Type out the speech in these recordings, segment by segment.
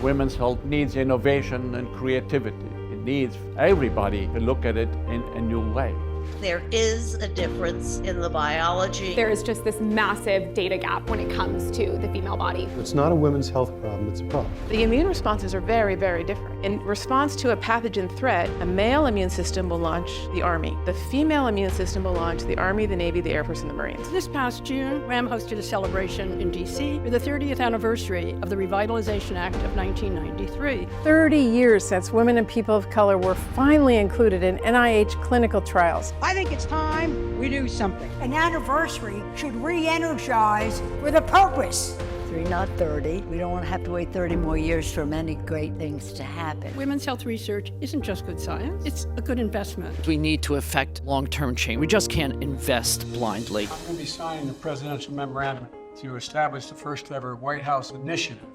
Women's health needs innovation and creativity. It needs everybody to look at it in a new way. There is a difference in the biology. There is just this massive data gap when it comes to the female body. It's not a women's health problem, it's a problem. The immune responses are very, very different. In response to a pathogen threat, a male immune system will launch the Army. The female immune system will launch the Army, the Navy, the Air Force, and the Marines. This past June, WHAM hosted a celebration in D.C. for the 30th anniversary of the Revitalization Act of 1993. 30 years since women and people of color were finally included in NIH clinical trials. I think it's time we do something. An anniversary should re-energize with a purpose. 3Not30. We don't want to have to wait 30 more years for many great things to happen. Women's health research isn't just good science, it's a good investment. We need to affect long-term change. We just can't invest blindly. I'm going to be signing the presidential memorandum to establish the first ever White House initiative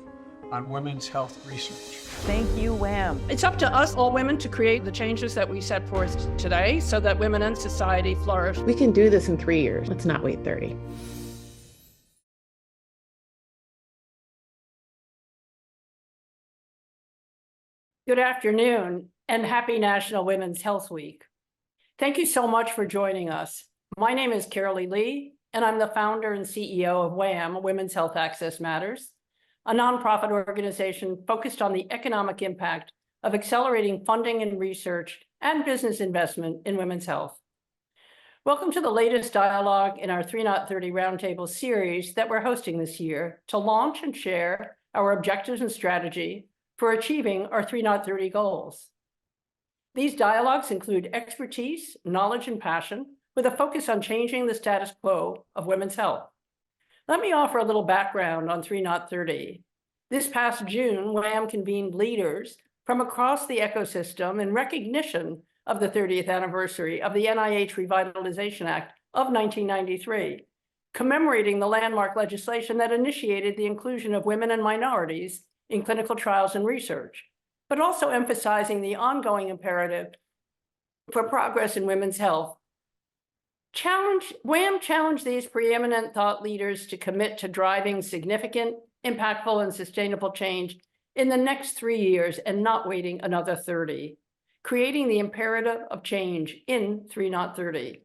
on women's health research. Thank you, WHAM. It's up to us, all women, to create the changes that we set forth today so that women and society flourish. We can do this in 3 years. Let's not wait 30. Good afternoon and happy National Women's Health Week. Thank you so much for joining us. My name is Carolee Lee, and I'm the founder and CEO of WHAM, Women's Health Access Matters, a nonprofit organization focused on the economic impact of accelerating funding and research and business investment in women's health. Welcome to the latest dialogue in our 3Not30 Roundtable series that we're hosting this year to launch and share our objectives and strategy for achieving our 3Not30 goals. These dialogues include expertise, knowledge, and passion with a focus on changing the status quo of women's health. Let me offer a little background on 3Not30. This past June, WHAM convened leaders from across the ecosystem in recognition of the 30th anniversary of the NIH Revitalization Act of 1993, commemorating the landmark legislation that initiated the inclusion of women and minorities in clinical trials and research, but also emphasizing the ongoing imperative for progress in women's health. WHAM challenged these preeminent thought leaders to commit to driving significant, impactful, and sustainable change in the next 3 years and not waiting another 30, creating the imperative of change in 3Not30.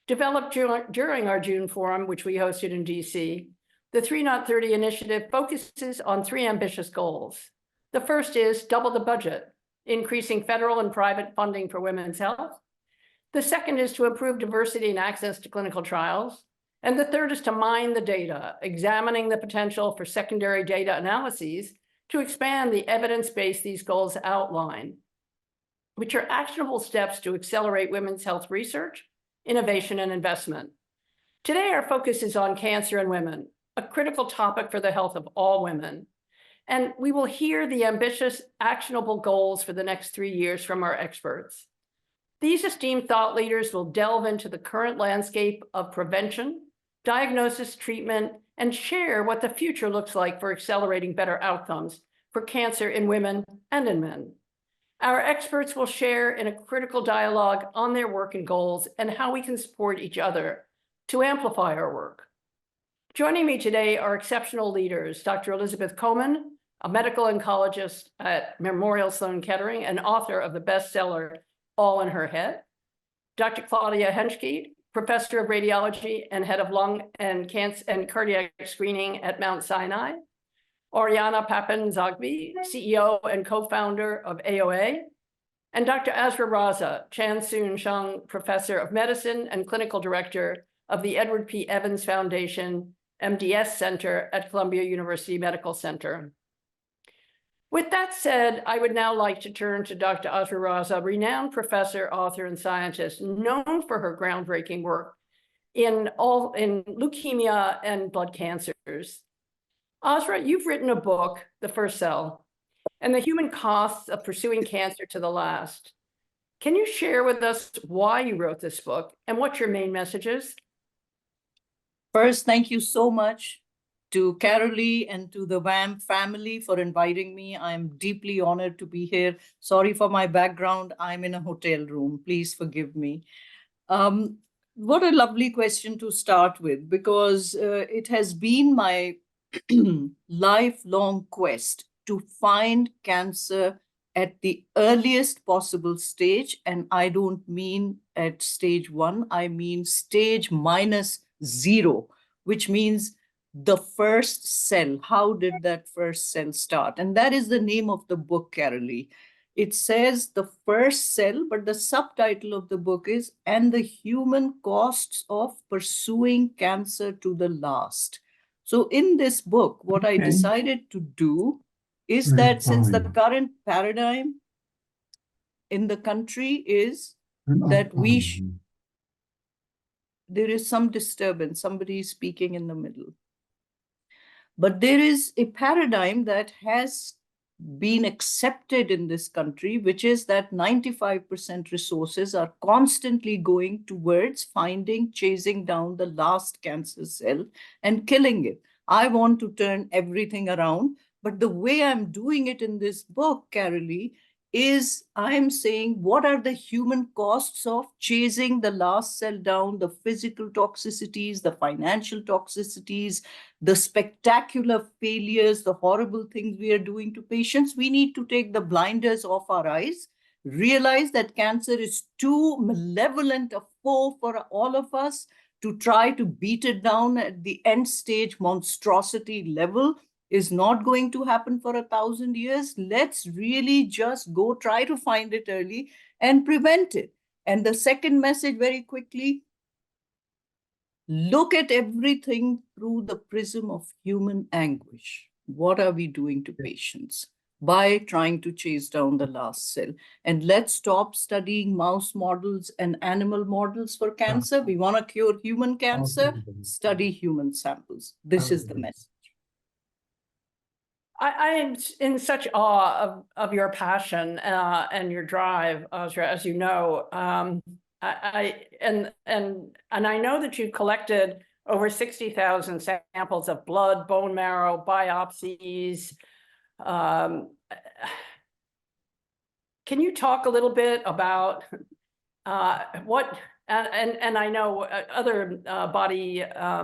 Developed during our June forum, which we hosted in DC, the 3Not30 initiative focuses on 3 ambitious goals. The first is double the budget, increasing federal and private funding for women's health. The second is to improve diversity and access to clinical trials. And the third is to mine the data, examining the potential for secondary data analyses to expand the evidence base these goals outline, which are actionable steps to accelerate women's health research, innovation, and investment. Today, our focus is on cancer in women, a critical topic for the health of all women. And we will hear the ambitious, actionable goals for the next 3 years from our experts. These esteemed thought leaders will delve into the current landscape of prevention, diagnosis, treatment, and share what the future looks like for accelerating better outcomes for cancer in women and in men. Our experts will share in a critical dialogue on their work and goals and how we can support each other to amplify our work. Joining me today are exceptional leaders, Dr. Elizabeth Coleman, a medical oncologist at Memorial Sloan Kettering and author of the bestseller, All in Her Head. Dr. Claudia Henschke, professor of radiology and head of lung and cancer and cardiac screening at Mount Sinai. Oriana Papan-Zogby, CEO and co-founder of AOA. And Dr. Azra Raza, Chan-Soon Chung, professor of medicine and clinical director of the Edward P. Evans Foundation MDS Center at Columbia University Medical Center. With that said, I would now like to turn to Dr. Azra Raza, renowned professor, author, and scientist known for her groundbreaking work in leukemia and blood cancers. Azra, you've written a book, The First Cell, and the human costs of pursuing cancer to the last. Can you share with us why you wrote this book and what your main message is? First, thank you so much to Carolee and to the WHAM family for inviting me. I'm deeply honored to be here. Sorry for my background. I'm in a hotel room. Please forgive me. What a lovely question to start with, because it has been my lifelong quest to find cancer at the earliest possible stage. And I don't mean at stage 1, I mean stage -0, which means the first cell. How did that first cell start? And that is the name of the book, Carolee. It says the first cell, but the subtitle of the book is "And the Human Costs of Pursuing Cancer to the Last." So in this book, what I decided to do is that since the current paradigm in the country is that there is some disturbance, somebody is speaking in the middle. But there is a paradigm that has been accepted in this country, which is that 95% resources are constantly going towards finding, chasing down the last cancer cell and killing it. I want to turn everything around, but the way I'm doing it in this book, Carolee, is I'm saying what are the human costs of chasing the last cell down, the physical toxicities, the financial toxicities, the spectacular failures, the horrible things we are doing to patients. We need to take the blinders off our eyes, realize that cancer is too malevolent a foe for all of us to try to beat it down at the end stage monstrosity level. Is not going to happen for 1,000 years. Let's really just go try to find it early and prevent it. And the second message, very quickly, look at everything through the prism of human anguish. What are we doing to patients by trying to chase down the last cell? And let's stop studying mouse models and animal models for cancer. We want to cure human cancer, study human samples. This is the message. I am in such awe of your passion and your drive, Azra, as you know. I know that you've collected over 60,000 samples of blood, bone marrow, biopsies. Can you talk a little bit about what? And I know other body. I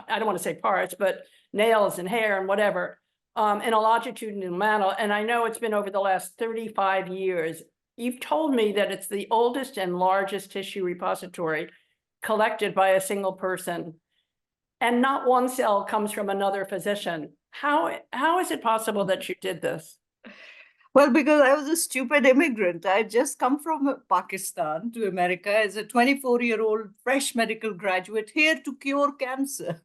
don't want to say parts, but nails and hair and whatever, in a longitudinal manner. And I know it's been over the last 35 years. You've told me that it's the oldest and largest tissue repository collected by a single person, and not one cell comes from another physician. How is it possible that you did this? Well, because I was a stupid immigrant. I had just come from Pakistan to America as a 24-year-old fresh medical graduate here to cure cancer.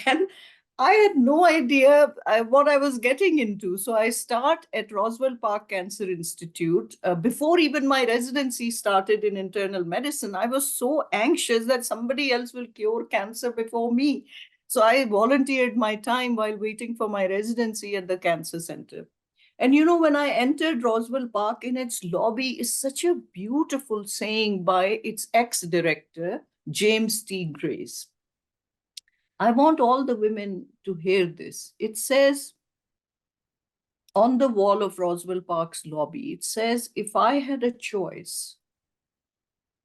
And I had no idea what I was getting into. So I start at Roswell Park Cancer Institute. Before even my residency started in internal medicine, I was so anxious that somebody else will cure cancer before me. So I volunteered my time while waiting for my residency at the cancer center. And you know, when I entered Roswell Park, in its lobby is such a beautiful saying by its ex-director, James T. Grace. I want all the women to hear this. It says on the wall of Roswell Park's lobby, it says, if I had a choice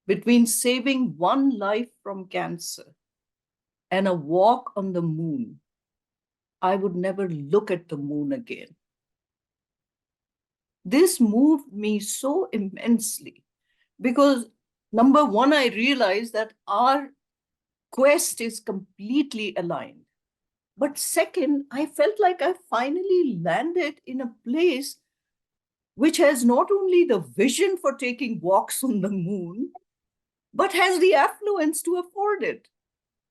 between saving one life from cancer and a walk on the moon, I would never look at the moon again. This moved me so immensely because, number one, I realized that our quest is completely aligned. But second, I felt like I finally landed in a place which has not only the vision for taking walks on the moon, but has the affluence to afford it.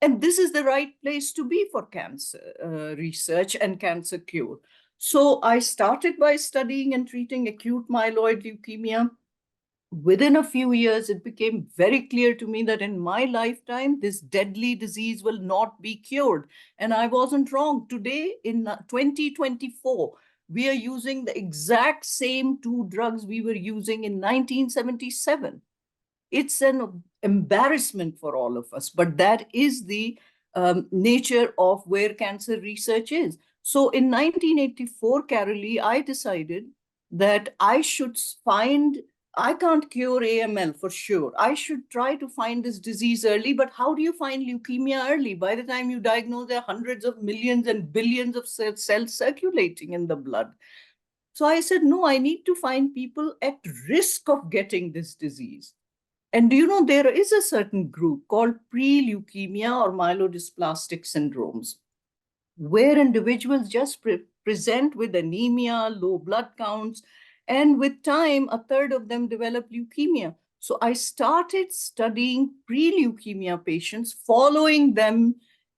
And this is the right place to be for cancer research and cancer cure. So I started by studying and treating acute myeloid leukemia. Within a few years, it became very clear to me that in my lifetime, this deadly disease will not be cured. And I wasn't wrong. Today, in 2024, we are using the exact same 2 drugs we were using in 1977. It's an embarrassment for all of us, but that is the nature of where cancer research is. So in 1984, Carolee, I decided that I should find I can't cure AML for sure. I should try to find this disease early, but how do you find leukemia early? By the time you diagnose, there are hundreds of millions and billions of cells circulating in the blood. So I said, no, I need to find people at risk of getting this disease. And do you know, there is a certain group called pre-leukemia or myelodysplastic syndromes, where individuals just present with anemia, low blood counts, and with time, a third of them develop leukemia. So I started studying pre-leukemia patients, following them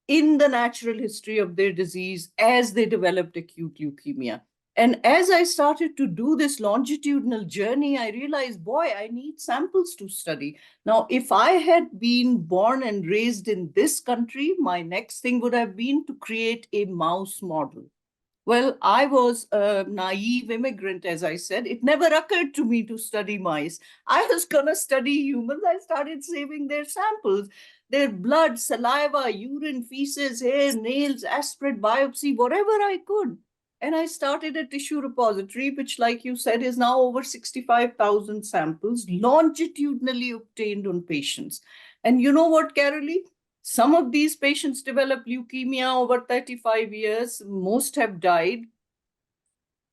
in the natural history of their disease as they developed acute leukemia. And as I started to do this longitudinal journey, I realized, boy, I need samples to study. Now, if I had been born and raised in this country, my next thing would have been to create a mouse model. Well, I was a naive immigrant, as I said. It never occurred to me to study mice. I was going to study humans. I started saving their samples, their blood, saliva, urine, feces, hair, nails, aspirate, biopsy, whatever I could. And I started a tissue repository, which, like you said, is now over 65,000 samples longitudinally obtained on patients. And you know what, Carolee? Some of these patients develop leukemia over 35 years. Most have died.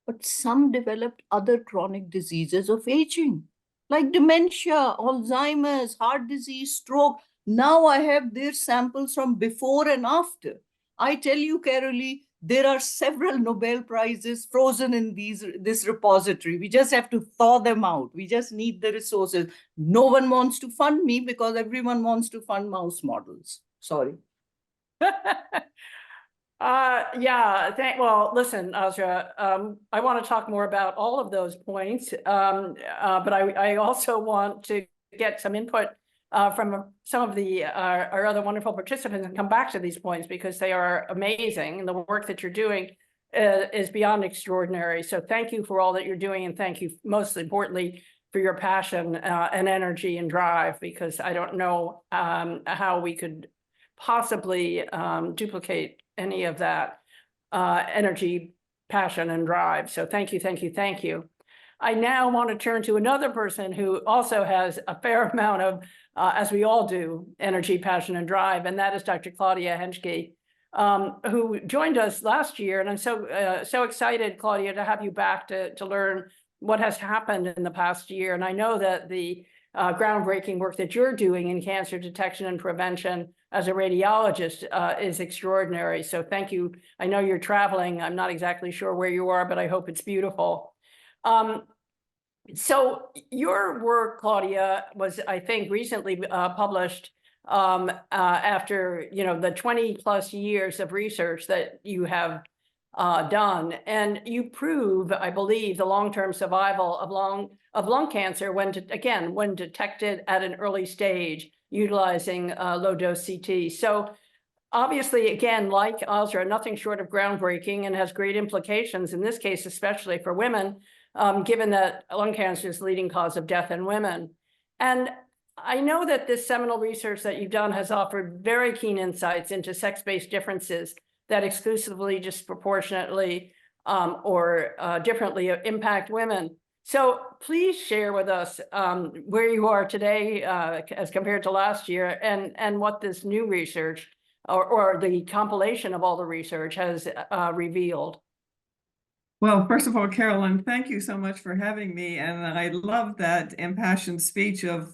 But some developed other chronic diseases of aging, like dementia, Alzheimer's, heart disease, stroke. Now I have their samples from before and after. I tell you, Carolee, there are several Nobel Prizes frozen in this repository. We just have to thaw them out. We just need the resources. No one wants to fund me because everyone wants to fund mouse models. Sorry. Well, listen, Azra, I want to talk more about all of those points, but I also want to get some input from some of our other wonderful participants and come back to these points because they are amazing. And the work that you're doing is beyond extraordinary. So thank you for all that you're doing. And thank you, most importantly, for your passion and energy and drive, because I don't know how we could possibly duplicate any of that energy, passion, and drive. So thank you, thank you, thank you. I now want to turn to another person who also has a fair amount of, as we all do, energy, passion, and drive, and that is Dr. Claudia Henschke, who joined us last year. And I'm so excited, Claudia, to have you back to learn what has happened in the past year. And I know that the groundbreaking work that you're doing in cancer detection and prevention as a radiologist is extraordinary. So thank you. I know you're traveling. I'm not exactly sure where you are, but I hope it's beautiful. So your work, Claudia, was, I think, recently published after, the 20+ years of research that you have done. And you prove, I believe, the long-term survival of lung cancer when detected at an early stage utilizing low-dose CT. So obviously, again, like Azra, nothing short of groundbreaking and has great implications, in this case, especially for women, given that lung cancer is the leading cause of death in women. And I know that this seminal research that you've done has offered very keen insights into sex-based differences that exclusively, disproportionately, or differently impact women. So please share with us where you are today as compared to last year, and what this new research or the compilation of all the research has revealed. Well, first of all, Carolyn, thank you so much for having me. And I love that impassioned speech of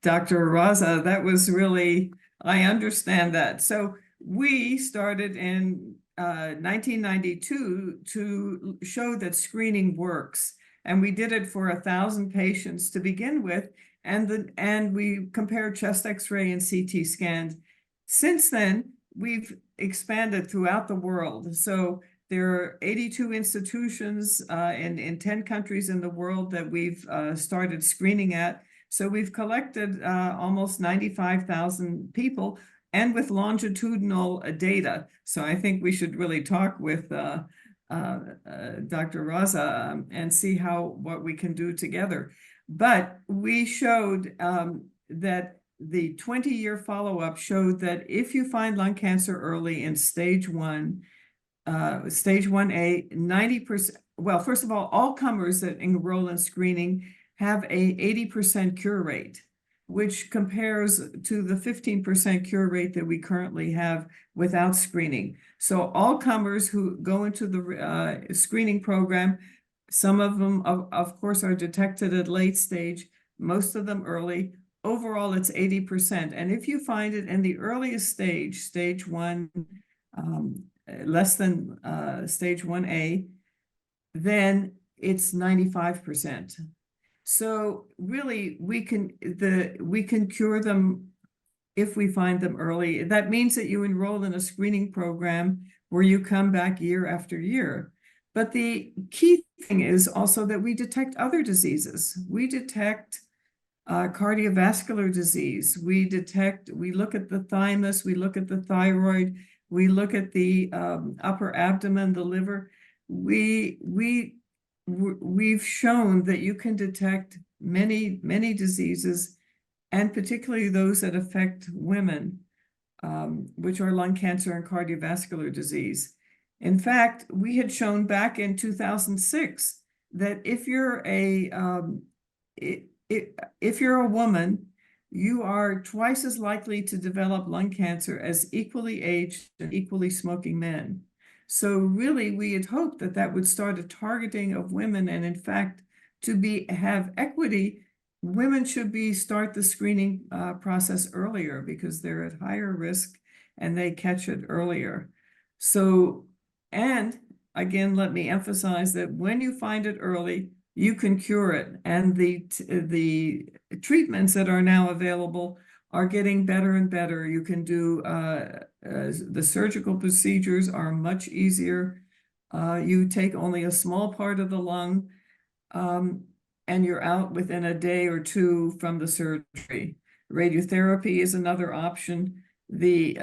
Dr. Raza. That was really, I understand that. So we started in 1992 to show that screening works. And we did it for 1,000 patients to begin with. And we compared chest X-ray and CT scans. Since then, we've expanded throughout the world. So there are 82 institutions in 10 countries in the world that we've started screening at. So we've collected almost 95,000 people, and with longitudinal data. So I think we should really talk with Dr. Raza and see what we can do together. But we showed that the 20-year follow-up showed that if you find lung cancer early in stage 1, stage 1A, 90%, well, first of all comers that enroll in screening have a 80% cure rate, which compares to the 15% cure rate that we currently have without screening. So all comers who go into the screening program, some of them, of course, are detected at late stage, most of them early. Overall, it's 80%. And if you find it in the earliest stage, stage 1, less than stage 1A, then it's 95%. So really, we can cure them if we find them early. That means that you enroll in a screening program where you come back year after year. But the key thing is also that we detect other diseases. We detect cardiovascular disease. We look at the thymus, we look at the thyroid, we look at the upper abdomen, the liver. We've shown that you can detect many diseases, and particularly those that affect women, which are lung cancer and cardiovascular disease. In fact, we had shown back in 2006 that if you're a woman, you are twice as likely to develop lung cancer as equally aged and equally smoking men. So really, we had hoped that that would start a targeting of women, and in fact, to have equity, women should start the screening process earlier because they're at higher risk and they catch it earlier. So, and again, let me emphasize that when you find it early, you can cure it, and the treatments that are now available are getting better and better. You can do the surgical procedures are much easier. You take only a small part of the lung, and you're out within a day or two from the surgery. Radiotherapy is another option. The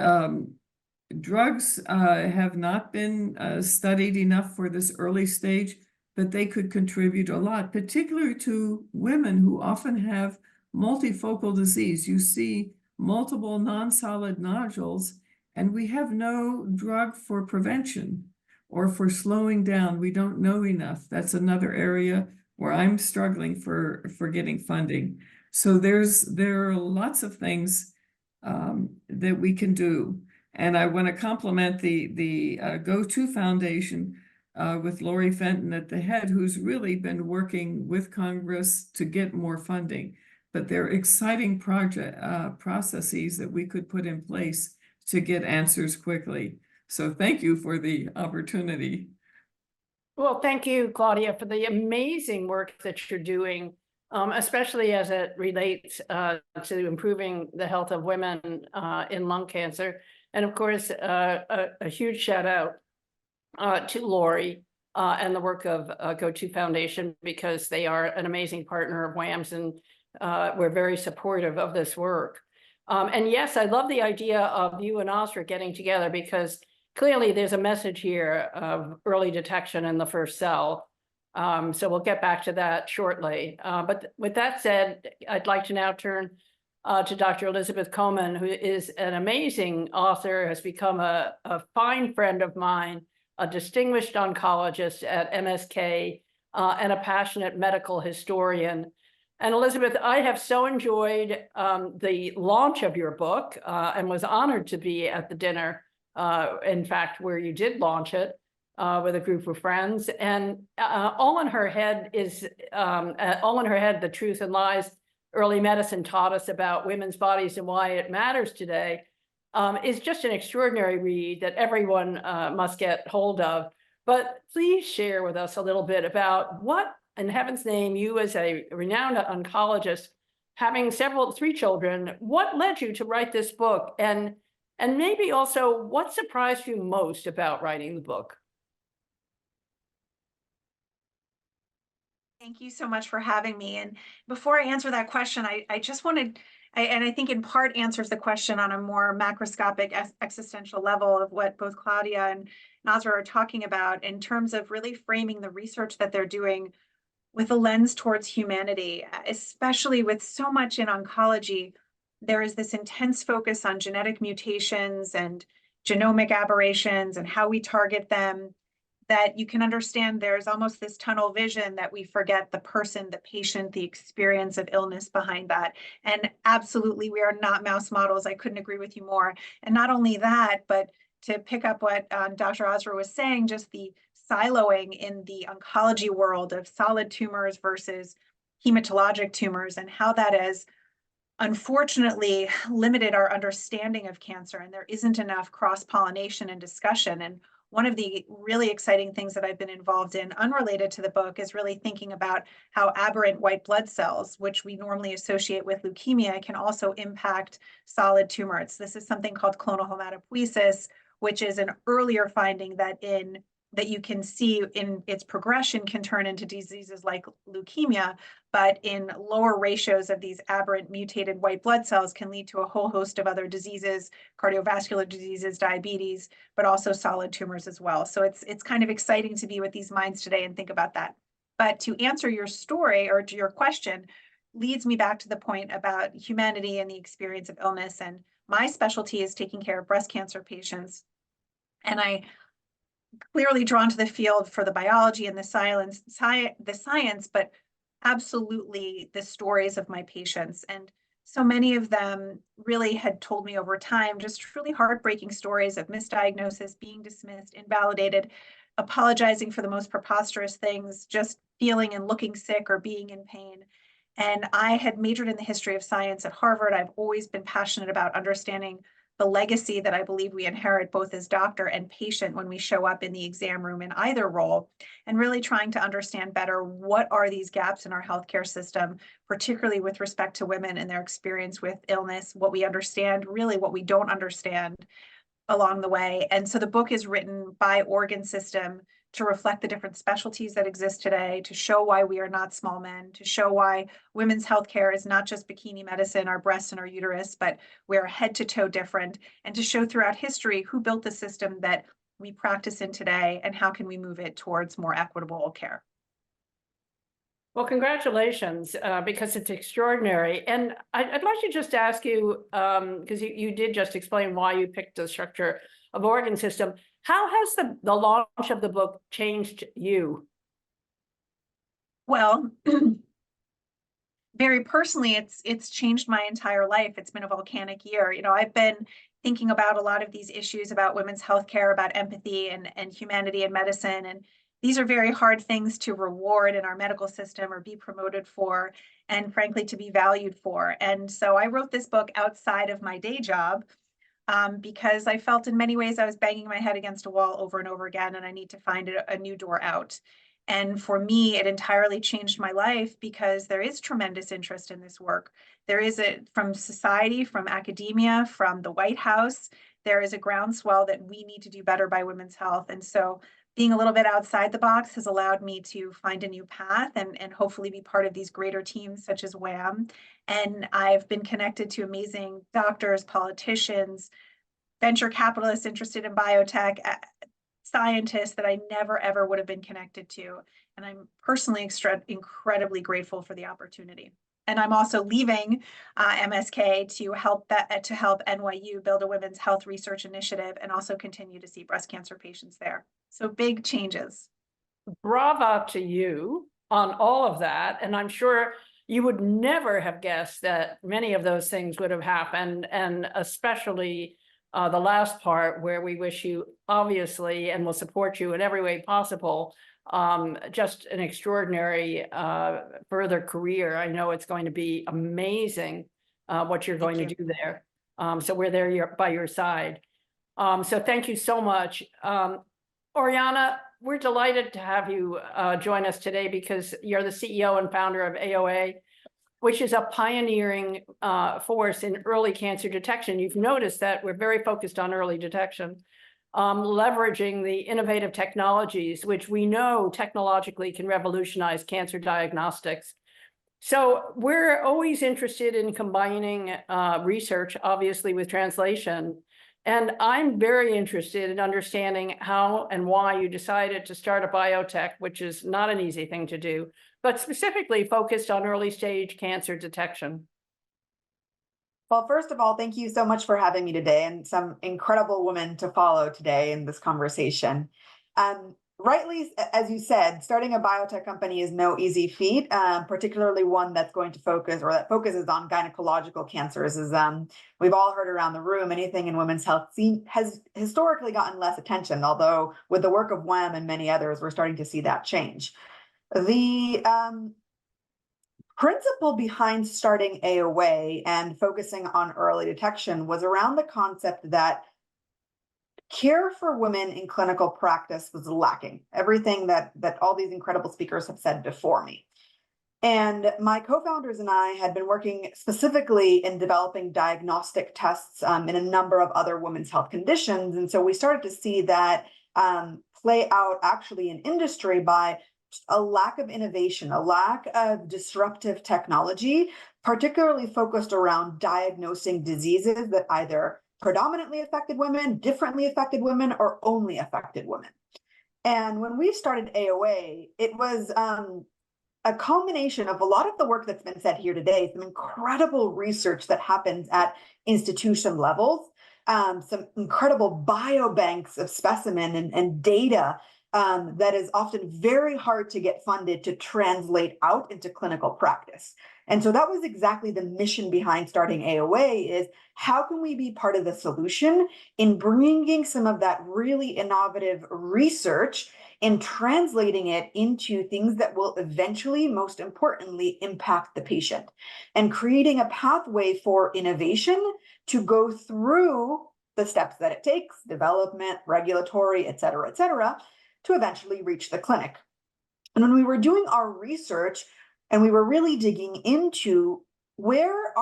drugs have not been studied enough for this early stage, but they could contribute a lot, particularly to women who often have multifocal disease. You see multiple non-solid nodules, and we have no drug for prevention or for slowing down. We don't know enough. That's another area where I'm struggling for getting funding. So there are lots of things that we can do. And I want to compliment the Go2 Foundation with Lori Fenton at the head, who's really been working with Congress to get more funding. But there are exciting processes that we could put in place to get answers quickly. So thank you for the opportunity. Well, thank you, Claudia, for the amazing work that you're doing, especially as it relates to improving the health of women in lung cancer. And of course, a huge shout out to Lori and the work of Go2 Foundation, because they are an amazing partner of WHAM's, and we're very supportive of this work. And yes, I love the idea of you and Asra getting together, because clearly there's a message here of early detection in the first cell. So we'll get back to that shortly. But with that said, I'd like to now turn to Dr. Elizabeth Coleman, who is an amazing author, has become a fine friend of mine, a distinguished oncologist at MSK, and a passionate medical historian. And Elizabeth, I have so enjoyed the launch of your book and was honored to be at the dinner, in fact, where you did launch it with a group of friends. And all in her head, The Truth and Lies Early Medicine Taught Us About Women's Bodies and Why It Matters Today, is just an extraordinary read that everyone must get hold of. But please share with us a little bit about what, in heaven's name, you as a renowned oncologist, having 3 children, what led you to write this book? And maybe also what surprised you most about writing the book? Thank you so much for having me. And before I answer that question, I just wanted, and I think in part answers the question on a more macroscopic existential level of what both Claudia and Nasra are talking about in terms of really framing the research that they're doing with a lens towards humanity, especially with so much in oncology. There is this intense focus on genetic mutations and genomic aberrations and how we target them. that you can understand there's almost this tunnel vision that we forget the person, the patient, the experience of illness behind that. And absolutely, we are not mouse models. I couldn't agree with you more. And not only that, but to pick up what Dr. Osra was saying, just the siloing in the oncology world of solid tumors versus hematologic tumors, and how that has unfortunately limited our understanding of cancer, and there isn't enough cross-pollination and discussion. And one of the really exciting things that I've been involved in, unrelated to the book, is really thinking about how aberrant white blood cells, which we normally associate with leukemia, can also impact solid tumors. This is something called clonal hematopoiesis, which is an earlier finding that you can see in its progression can turn into diseases like leukemia, but in lower ratios of these aberrant mutated white blood cells can lead to a whole host of other diseases, cardiovascular diseases, diabetes, but also solid tumors as well. So it's kind of exciting to be with these minds today and think about that. But to answer your story or to your question, leads me back to the point about humanity and the experience of illness. And my specialty is taking care of breast cancer patients. And I clearly drawn to the field for the biology and the science, but absolutely the stories of my patients. And so many of them really had told me over time just truly heartbreaking stories of misdiagnosis, being dismissed, invalidated, apologizing for the most preposterous things, just feeling and looking sick or being in pain. And I had majored in the history of science at Harvard. I've always been passionate about understanding the legacy that I believe we inherit both as doctor and patient when we show up in the exam room in either role, and really trying to understand better what are these gaps in our healthcare system, particularly with respect to women and their experience with illness, what we understand, really what we don't understand along the way. And so the book is written by organ system to reflect the different specialties that exist today, to show why we are not small men, to show why women's healthcare is not just bikini medicine, our breasts and our uterus, but we're head to toe different, and to show throughout history who built the system that we practice in today and how can we move it towards more equitable care. Well, congratulations, because it's extraordinary. And I'd like to just ask you, because you did just explain why you picked the structure of organ system. How has the launch of the book changed you? Well, very personally, it's changed my entire life. It's been a volcanic year. You know, I've been thinking about a lot of these issues about women's healthcare, about empathy and humanity in medicine. And these are very hard things to reward in our medical system or be promoted for, and frankly, to be valued for. And so I wrote this book outside of my day job, because I felt in many ways I was banging my head against a wall over and over again, and I need to find a new door out. And for me, it entirely changed my life because there is tremendous interest in this work. There is from society, from academia, from the White House, there is a groundswell that we need to do better by women's health. And so being a little bit outside the box has allowed me to find a new path and hopefully be part of these greater teams such as WHAM. And I've been connected to amazing doctors, politicians, venture capitalists interested in biotech, scientists that I never, ever would have been connected to. And I'm personally incredibly grateful for the opportunity. And I'm also leaving MSK to help NYU build a women's health research initiative and also continue to see breast cancer patients there. So big changes. Bravo to you on all of that. And I'm sure you would never have guessed that many of those things would have happened, and especially the last part where we wish you, obviously, and will support you in every way possible, just an extraordinary further career. I know it's going to be amazing what you're going to do there. So we're there by your side. So thank you so much. Oriana, we're delighted to have you join us today because you're the CEO and founder of AOA, which is a pioneering force in early cancer detection. You've noticed that we're very focused on early detection, leveraging the innovative technologies, which we know technologically can revolutionize cancer diagnostics. So we're always interested in combining research, obviously, with translation. And I'm very interested in understanding how and why you decided to start a biotech, which is not an easy thing to do, but specifically focused on early stage cancer detection. Well, first of all, thank you so much for having me today, and some incredible women to follow today in this conversation. rightly, as you said, starting a biotech company is no easy feat, particularly one that's going to focus or that focuses on gynecological cancers. As we've all heard around the room, anything in women's health has historically gotten less attention, although with the work of WHAM and many others, we're starting to see that change. The principle behind starting AOA and focusing on early detection was around the concept that care for women in clinical practice was lacking. Everything that all these incredible speakers have said before me. And my co-founders and I had been working specifically in developing diagnostic tests in a number of other women's health conditions. And so we started to see that play out actually in industry by a lack of innovation, a lack of disruptive technology, particularly focused around diagnosing diseases that either predominantly affected women, differently affected women, or only affected women. And when we started AOA, it was a culmination of a lot of the work that's been said here today, some incredible research that happens at institution levels, some incredible biobanks of specimen and data that is often very hard to get funded to translate out into clinical practice. And so that was exactly the mission behind starting AOA is how can we be part of the solution in bringing some of that really innovative research and translating it into things that will eventually, most importantly, impact the patient and creating a pathway for innovation to go through the steps that it takes, development, regulatory, et cetera, to eventually reach the clinic. And when we were doing our research and we were really digging into where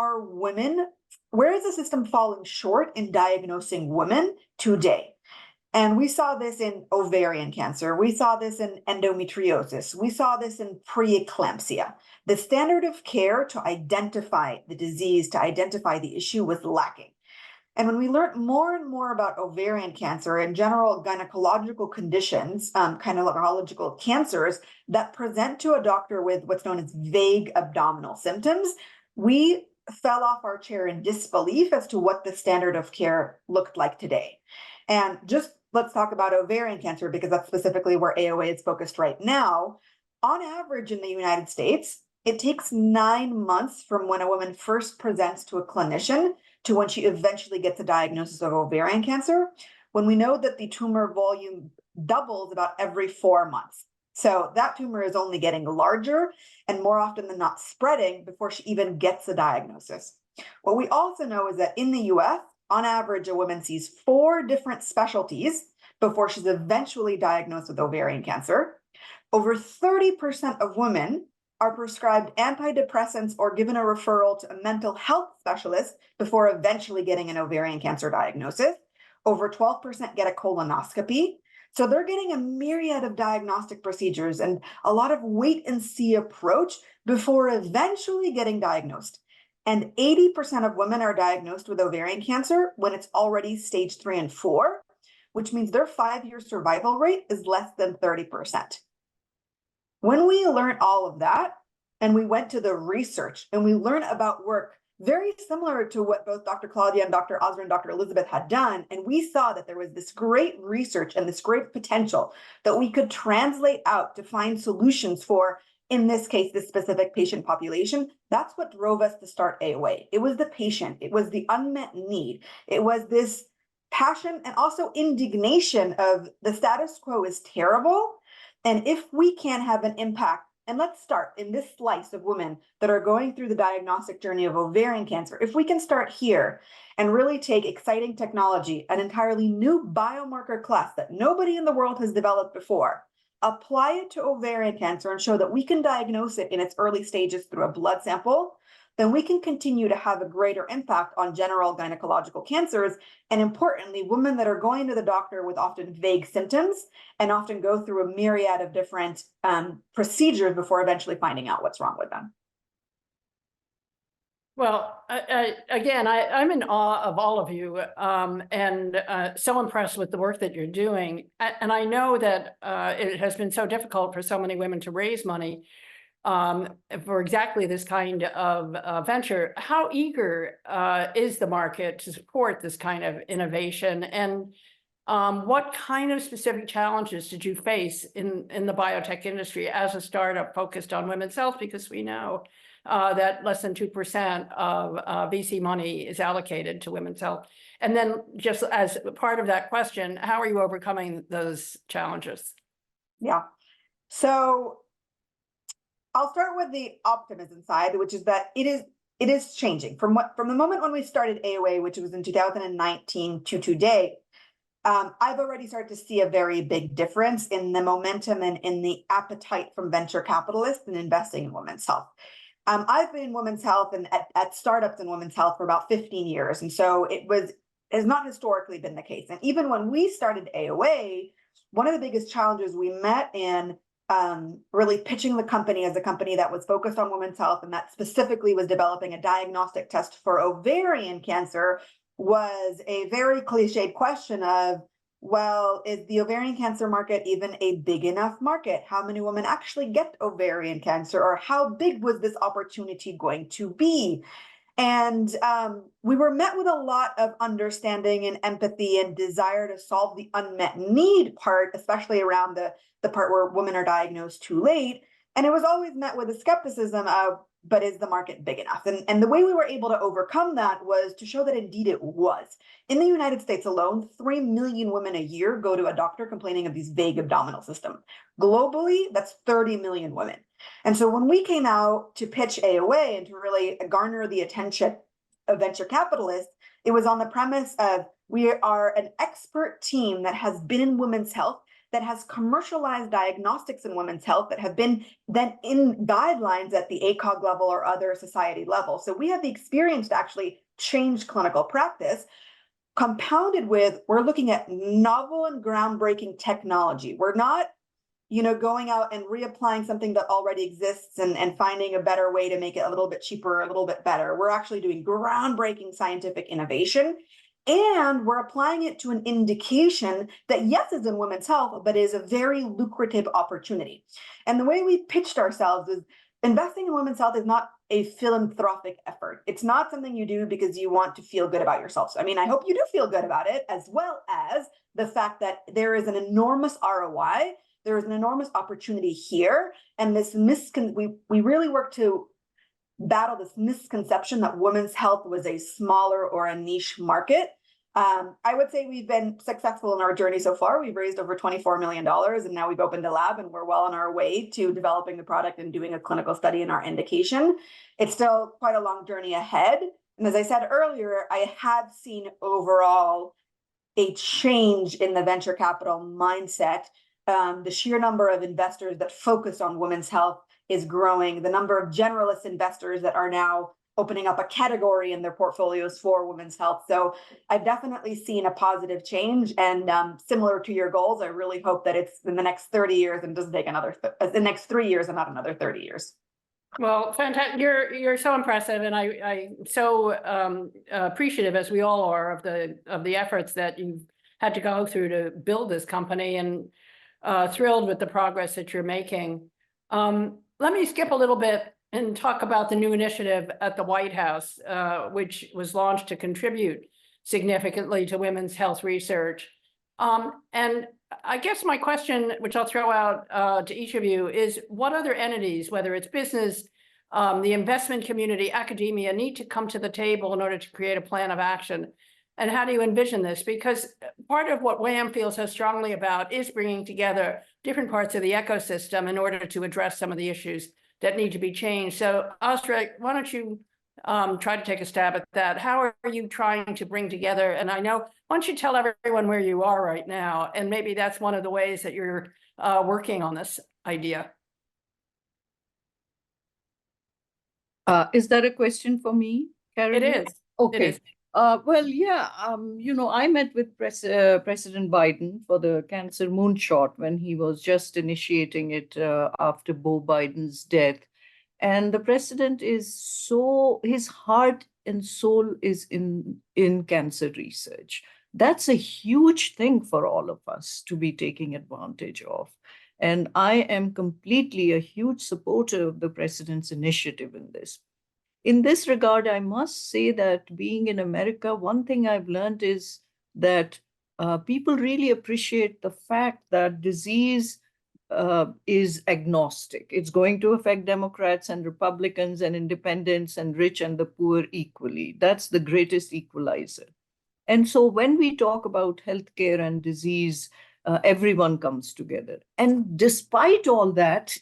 is the system falling short in diagnosing women today? And we saw this in ovarian cancer. We saw this in endometriosis. We saw this in preeclampsia. The standard of care to identify the disease, to identify the issue was lacking. And when we learned more and more about ovarian cancer and general gynecological conditions, gynecological cancers that present to a doctor with what's known as vague abdominal symptoms, we fell off our chair in disbelief as to what the standard of care looked like today. And just let's talk about ovarian cancer because that's specifically where AOA is focused right now. On average in the United States, it takes 9 months from when a woman first presents to a clinician to when she eventually gets a diagnosis of ovarian cancer, when we know that the tumor volume doubles about every 4 months. So that tumor is only getting larger and more often than not spreading before she even gets a diagnosis. What we also know is that in the US, on average, a woman sees 4 different specialties before she's eventually diagnosed with ovarian cancer. Over 30% of women are prescribed antidepressants or given a referral to a mental health specialist before eventually getting an ovarian cancer diagnosis. Over 12% get a colonoscopy. So they're getting a myriad of diagnostic procedures and a lot of wait and see approach before eventually getting diagnosed. And 80% of women are diagnosed with ovarian cancer when it's already stage 3 and 4, which means their 5-year survival rate is less than 30%. When we learned all of that, and we went to the research and we learned about work very similar to what both Dr. Claudia and Dr. Osra and Dr. Elizabeth had done, and we saw that there was this great research and this great potential that we could translate out to find solutions for, in this case, this specific patient population. That's what drove us to start AOA. It was the patient, it was the unmet need, it was this passion and also indignation of the status quo is terrible. And if we can have an impact, and let's start in this slice of women that are going through the diagnostic journey of ovarian cancer, if we can start here and really take exciting technology, an entirely new biomarker class that nobody in the world has developed before, apply it to ovarian cancer and show that we can diagnose it in its early stages through a blood sample, then we can continue to have a greater impact on general gynecological cancers. And importantly, women that are going to the doctor with often vague symptoms and often go through a myriad of different procedures before eventually finding out what's wrong with them. Well, I'm in awe of all of you and so impressed with the work that you're doing. And I know that it has been so difficult for so many women to raise money for exactly this kind of venture. How eager is the market to support this kind of innovation? And What kind of specific challenges did you face in the biotech industry as a startup focused on women's health? Because we know that less than 2% of VC money is allocated to women's health. And then just as part of that question, how are you overcoming those challenges? Yeah. So I'll start with the optimism side, which is that it is changing from the moment when we started AOA, which was in 2019 to today. I've already started to see a very big difference in the momentum and in the appetite from venture capitalists in investing in women's health. I've been in women's health and at startups in women's health for about 15 years. And so it has not historically been the case. And even when we started AOA, one of the biggest challenges we met in really pitching the company as a company that was focused on women's health and that specifically was developing a diagnostic test for ovarian cancer was a very cliched question of, well, is the ovarian cancer market even a big enough market? How many women actually get ovarian cancer? Or how big was this opportunity going to be? And we were met with a lot of understanding and empathy and desire to solve the unmet need part, especially around the part where women are diagnosed too late. And it was always met with a skepticism of, but is the market big enough? And the way we were able to overcome that was to show that indeed it was. In the United States alone, 3 million women a year go to a doctor complaining of these vague abdominal symptoms. Globally, that's 30 million women. And so when we came out to pitch AOA and to really garner the attention of venture capitalists, it was on the premise of we are an expert team that has been in women's health, that has commercialized diagnostics in women's health, that have been then in guidelines at the ACOG level or other society level. So we have the experience to actually change clinical practice, compounded with we're looking at novel and groundbreaking technology. We're not going out and reapplying something that already exists and finding a better way to make it a little bit cheaper, a little bit better. We're actually doing groundbreaking scientific innovation. And we're applying it to an indication that, yes, is in women's health, but is a very lucrative opportunity. And the way we pitched ourselves is investing in women's health is not a philanthropic effort. It's not something you do because you want to feel good about yourself. So, I hope you do feel good about it, as well as the fact that there is an enormous ROI. There is an enormous opportunity here. And this we really work to battle this misconception that women's health was a smaller or a niche market. I would say we've been successful in our journey so far. We've raised over $24 million, and now we've opened a lab, and we're well on our way to developing the product and doing a clinical study in our indication. It's still quite a long journey ahead. And as I said earlier, I have seen overall a change in the venture capital mindset. The sheer number of investors that focus on women's health is growing. The number of generalist investors that are now opening up a category in their portfolios for women's health. So I've definitely seen a positive change, and similar to your goals, I really hope that it's in the next 30 years and doesn't take the next 3 years and not another 30 years. Well, fantastic. You're so impressive, and I'm so appreciative, as we all are, of the efforts that you've had to go through to build this company, and thrilled with the progress that you're making. Let me skip a little bit and talk about the new initiative at the White House, which was launched to contribute significantly to women's health research. And I guess my question, which I'll throw out to each of you, is what other entities, whether it's business, the investment community, academia, need to come to the table in order to create a plan of action? And how do you envision this? Because part of what WHAM feels so strongly about is bringing together different parts of the ecosystem in order to address some of the issues that need to be changed. So, Astra, why don't you try to take a stab at that? How are you trying to bring together? And I know, why don't you tell everyone where you are right now? And maybe that's one of the ways that you're working on this idea. Is that a question for me, Carol? It is. Okay. It is. Well, yeah, I met with President Biden for the Cancer Moonshot when he was just initiating it after Beau Biden's death. And the president his heart and soul is in cancer research. That's a huge thing for all of us to be taking advantage of. And I am completely a huge supporter of the president's initiative in this. In this regard, I must say that being in America, one thing I've learned is that people really appreciate the fact that disease is agnostic. It's going to affect Democrats and Republicans and independents and rich and the poor equally. That's the greatest equalizer. And so when we talk about healthcare and disease, everyone comes together. And despite all that,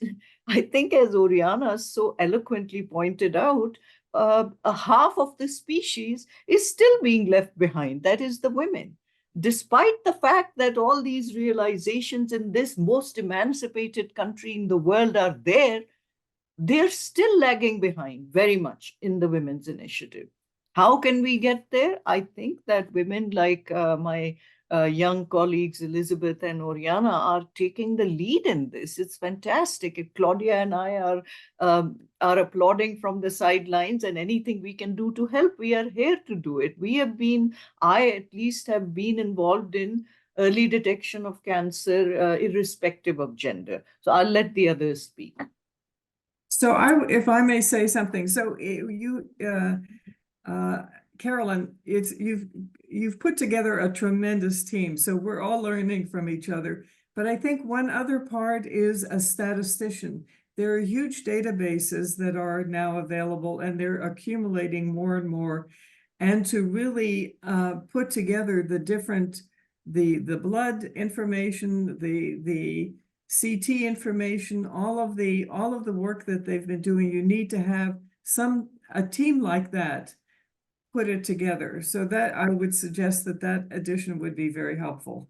I think as Oriana so eloquently pointed out, a half of the species is still being left behind. That is the women. Despite the fact that all these realizations in this most emancipated country in the world are there, they're still lagging behind very much in the women's initiative. How can we get there? I think that women like my young colleagues, Elizabeth and Oriana, are taking the lead in this. It's fantastic. If Claudia and I are applauding from the sidelines, and anything we can do to help, we are here to do it. I at least have been involved in early detection of cancer, irrespective of gender. So I'll let the others speak. So if I may say something, so Carolyn, you've put together a tremendous team. So we're all learning from each other. But I think one other part is a statistician. There are huge databases that are now available, and they're accumulating more and more. And to really put together the different, the blood information, the CT information, all of the work that they've been doing, you need to have a team like that put it together. So that I would suggest that addition would be very helpful.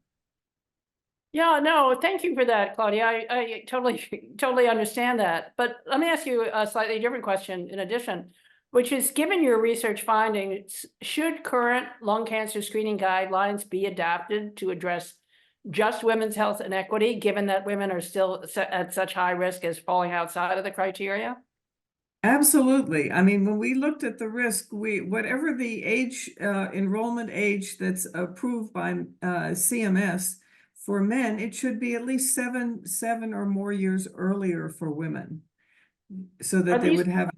Yeah, no, thank you for that, Claudia. I totally understand that. But let me ask you a slightly different question in addition, which is, given your research findings, should current lung cancer screening guidelines be adapted to address just women's health inequity, given that women are still at such high risk as falling outside of the criteria? Absolutely. I mean, when we looked at the risk, whatever the age, enrollment age that's approved by CMS for men, it should be at least seven or more years earlier for women, so that they would have.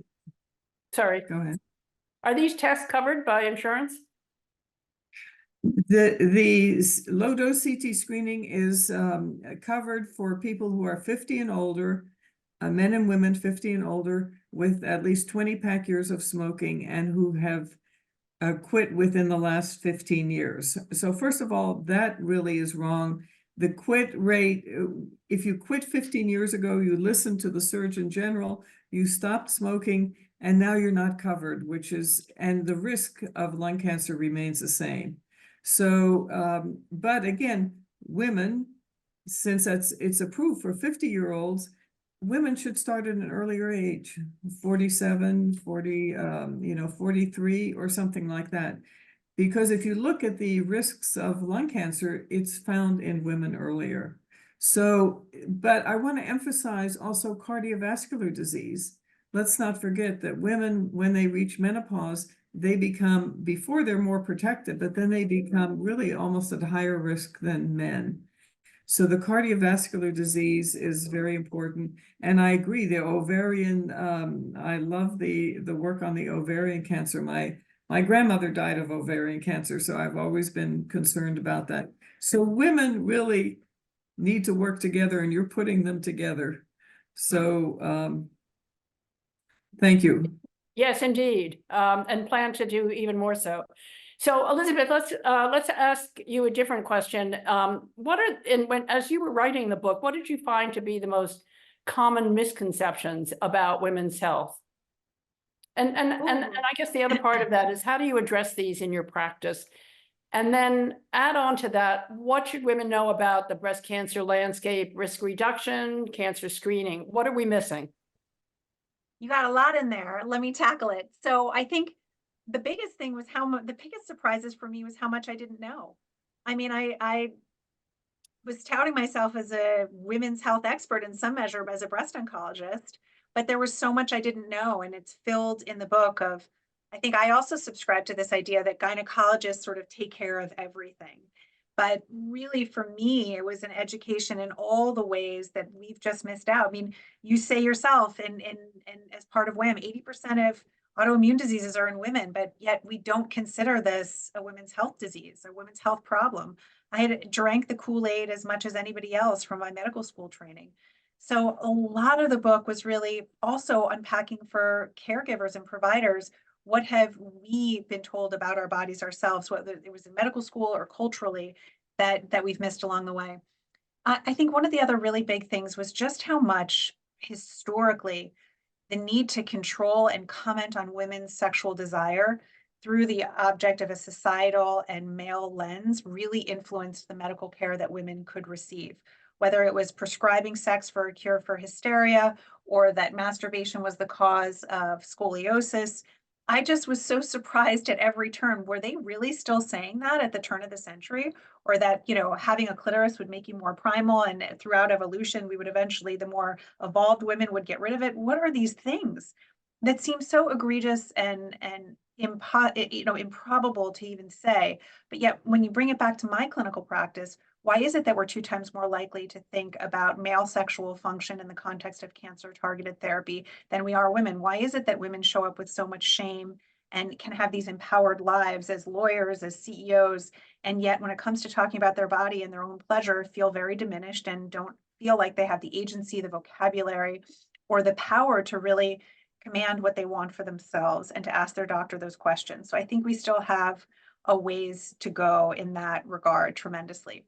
Sorry. Go ahead. Are these tests covered by insurance? The low dose CT screening is covered for people who are 50 and older, men and women 50 and older, with at least 20 pack years of smoking, and who have quit within the last 15 years. So first of all, that really is wrong. The quit rate, if you quit 15 years ago, you listened to the Surgeon General, you stopped smoking, and now you're not covered, and the risk of lung cancer remains the same. So, but again, women, since it's approved for 50-year-olds, women should start at an earlier age, 47, 40, 43 or something like that. Because if you look at the risks of lung cancer, it's found in women earlier. So, but I want to emphasize also cardiovascular disease. Let's not forget that women, when they reach menopause, they become, before they're more protected, but then they become really almost at higher risk than men. So the cardiovascular disease is very important. And I agree, the ovarian, I love the work on the ovarian cancer. My grandmother died of ovarian cancer, so I've always been concerned about that. So women really need to work together, and you're putting them together. So thank you. Yes, indeed, and plan to do even more so. So Elizabeth, let's ask you a different question. As you were writing the book, what did you find to be the most common misconceptions about women's health? And I guess the other part of that is, how do you address these in your practice? And then add on to that, what should women know about the breast cancer landscape, risk reduction, cancer screening? What are we missing? You got a lot in there. Let me tackle it. So I think the biggest thing was the biggest surprises for me was how much I didn't know. I mean, I was touting myself as a women's health expert in some measure as a breast oncologist, but there was so much I didn't know. And it's filled in the book of, I think I also subscribe to this idea that gynecologists sort of take care of everything. But really, for me, it was an education in all the ways that we've just missed out. I mean, you say yourself, and as part of WHAM, 80% of autoimmune diseases are in women, but yet we don't consider this a women's health disease, a women's health problem. I had drank the Kool-Aid as much as anybody else from my medical school training. So a lot of the book was really also unpacking for caregivers and providers, what have we been told about our bodies ourselves, whether it was in medical school or culturally, that we've missed along the way. I think one of the other really big things was just how much historically the need to control and comment on women's sexual desire through the object of a societal and male lens really influenced the medical care that women could receive. Whether it was prescribing sex for a cure for hysteria or that masturbation was the cause of scoliosis, I just was so surprised at every turn. Were they really still saying that at the turn of the century? Or that, having a clitoris would make you more primal, and throughout evolution, we would eventually, the more evolved women would get rid of it? What are these things that seem so egregious and improbable to even say? But yet, when you bring it back to my clinical practice, why is it that we're 2 times more likely to think about male sexual function in the context of cancer-targeted therapy than we are women? Why is it that women show up with so much shame and can have these empowered lives as lawyers, as CEOs, and yet when it comes to talking about their body and their own pleasure, feel very diminished and don't feel like they have the agency, the vocabulary, or the power to really command what they want for themselves and to ask their doctor those questions? So I think we still have a ways to go in that regard tremendously.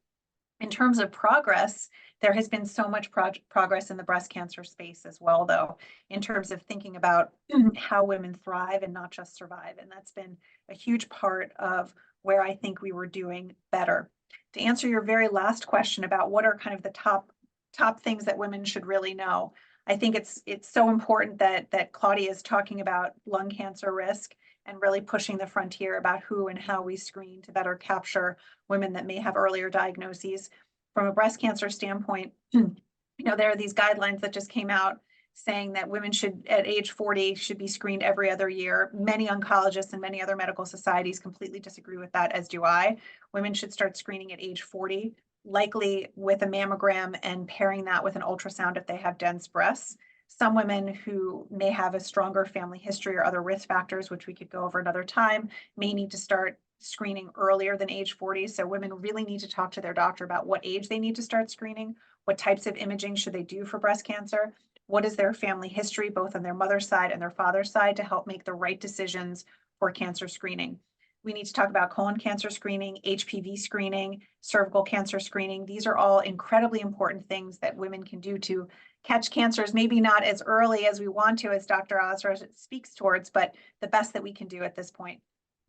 In terms of progress, there has been so much progress in the breast cancer space as well, though, in terms of thinking about how women thrive and not just survive. And that's been a huge part of where I think we were doing better. To answer your very last question about what are kind of the top things that women should really know, I think it's so important that Claudia is talking about lung cancer risk and really pushing the frontier about who and how we screen to better capture women that may have earlier diagnoses. From a breast cancer standpoint, there are these guidelines that just came out saying that women should, at age 40, should be screened every other year. Many oncologists and many other medical societies completely disagree with that, as do I. Women should start screening at age 40, likely with a mammogram and pairing that with an ultrasound if they have dense breasts. Some women who may have a stronger family history or other risk factors, which we could go over another time, may need to start screening earlier than age 40. So women really need to talk to their doctor about what age they need to start screening, what types of imaging should they do for breast cancer, what is their family history, both on their mother's side and their father's side, to help make the right decisions for cancer screening. We need to talk about colon cancer screening, HPV screening, cervical cancer screening. These are all incredibly important things that women can do to catch cancers, maybe not as early as we want to, as Dr. Azra speaks towards, but the best that we can do at this point.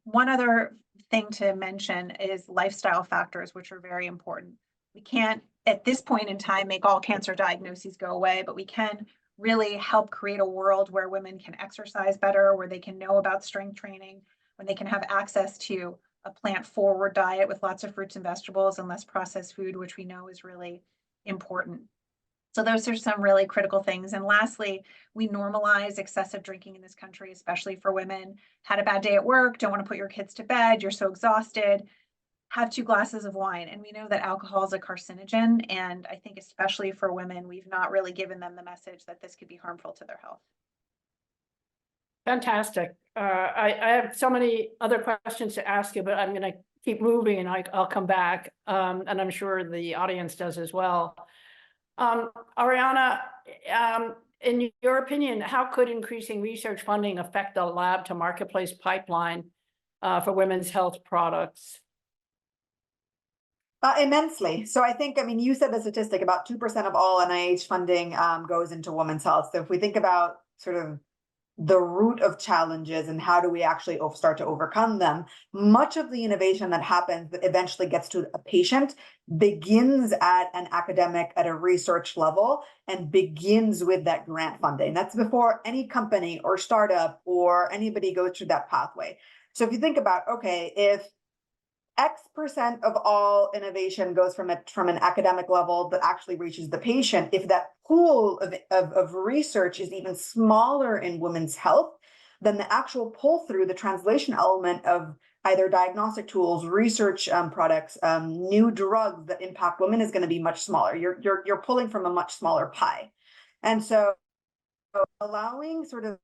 One other thing to mention is lifestyle factors, which are very important. We can't, at this point in time, make all cancer diagnoses go away, but we can really help create a world where women can exercise better, where they can know about strength training, when they can have access to a plant-forward diet with lots of fruits and vegetables and less processed food, which we know is really important. So those are some really critical things. And lastly, we normalize excessive drinking in this country, especially for women. Had a bad day at work, don't want to put your kids to bed, you're so exhausted, have 2 glasses of wine. And we know that alcohol is a carcinogen. And I think especially for women, we've not really given them the message that this could be harmful to their health. Fantastic. I have so many other questions to ask you, but I'm going to keep moving and I'll come back. And I'm sure the audience does as well. Ariana, in your opinion, how could increasing research funding affect the lab to marketplace pipeline for women's health products? Immensely. So I think, you said the statistic, about 2% of all NIH funding goes into women's health. So if we think about sort of the root of challenges and how do we actually start to overcome them, much of the innovation that happens that eventually gets to a patient begins at an academic, at a research level, and begins with that grant funding. That's before any company or startup or anybody goes through that pathway. So if you think about, okay, if X% of all innovation goes from an academic level that actually reaches the patient, if that pool of research is even smaller in women's health, then the actual pull through, the translation element of either diagnostic tools, research products, new drugs that impact women is going to be much smaller. You're pulling from a much smaller pie. And so allowing sort of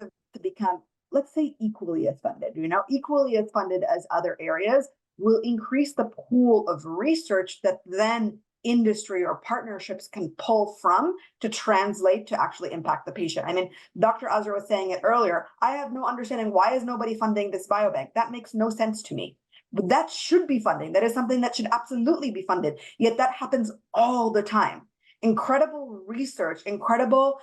to become, let's say, equally as funded as other areas, will increase the pool of research that then industry or partnerships can pull from to translate to actually impact the patient. I mean, Dr. Azra was saying it earlier. I have no understanding, why is nobody funding this biobank? That makes no sense to me. But that should be funding. That is something that should absolutely be funded. Yet that happens all the time. Incredible research, incredible